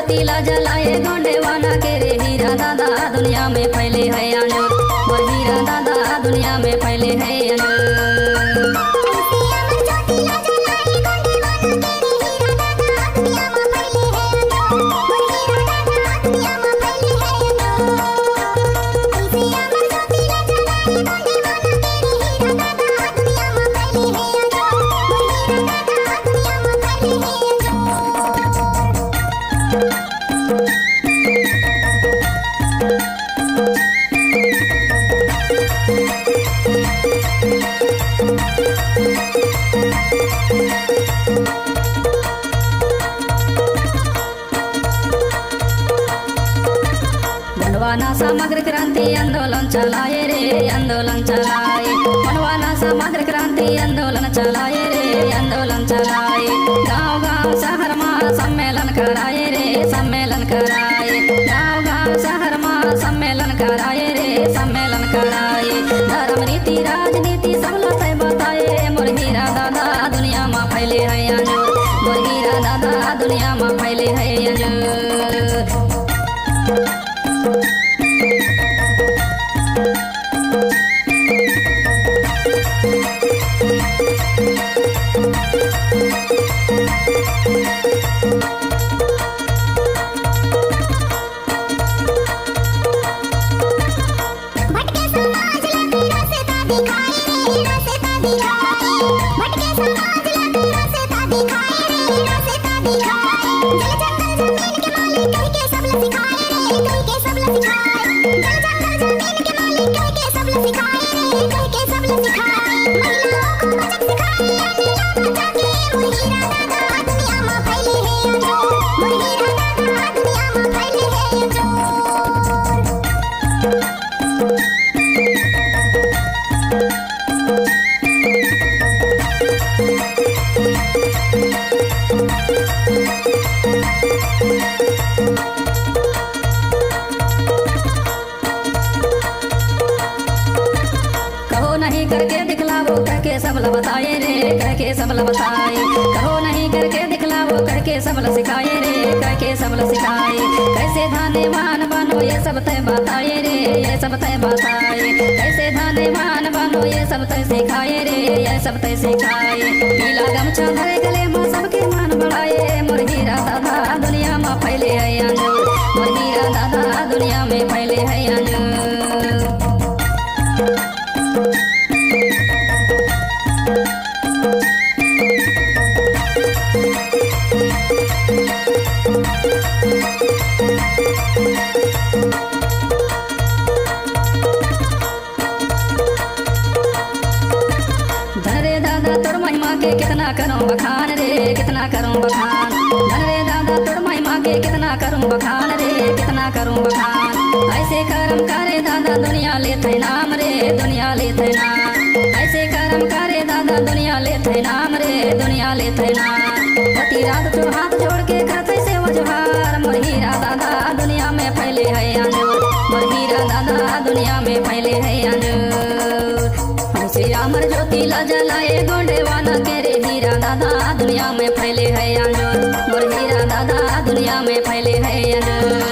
ज्योति ला जलाए गोंडेवाना के रे हीरा दादा दुनिया में फैले है अंजोर। मोर हीरा दादा दुनिया में फैले है अंजोर। मनवाना समग्र क्रांति आंदोलन चलाए रे आंदोलन चलाए। मनवाना समग्र क्रांति आंदोलन चलाए रे आंदोलन चलाए। गाँव गाँव शहर में सम्मेलन कराए रे सम्मेलन कराए। गाँव गाँव शहर में सम्मेलन कराए रे सम्मेलन कराए। धर्म नीति राजनीति सब लते बताए। मोर हीरा दादा दुनिया में फैले है अंजोर। मोर हीरा दादा दुनिया में फैले है अंजोर। कहो नहीं करके दिखलाओ करके सबल बताए रे करके सबल बताए। कहो नहीं करके दिखलाओ करके सबल सिखाए रे करके सबल सिखाए। कैसे धानेवान बनो ये सब तय बताए रे ये सब तय बताए। कैसे धानेवान बनो ये सब तय सिखाए रे ये सब तय सिखाए। पीला गमछा धरे गले में सबके मान बढ़ाए। मोर हीरा दादा दुनिया में फैले है अंजोर। मोर हीरा दादा दुनिया में फैले है अंजोर। धनरे दादा तोर महिमा के कितना करूं बखान रे कितना करूं बखान। धनरे दादा तोर महिमा के कितना करूं बखान रे कितना करूं बखान। ऐसे करम करे दादा दुनिया लेते नाम रे दुनिया लेते नाम। ऐसे करम करे दादा दुनिया लेते नाम रे दुनिया लेते नाम। पति रात तो हाथ जोड़ के करते से वजहार। मोर हीरा दादा दुनिया में फैले है अंजोर। मोर हीरा दादा दुनिया में फैले है अंजोर। ऐसे अमर ज्योति ला जलाए गोंडेवाना के रे हीरा दादा दुनिया में फैले है अंजोर। मोर हीरा दादा दुनिया में फैले है अंजोर।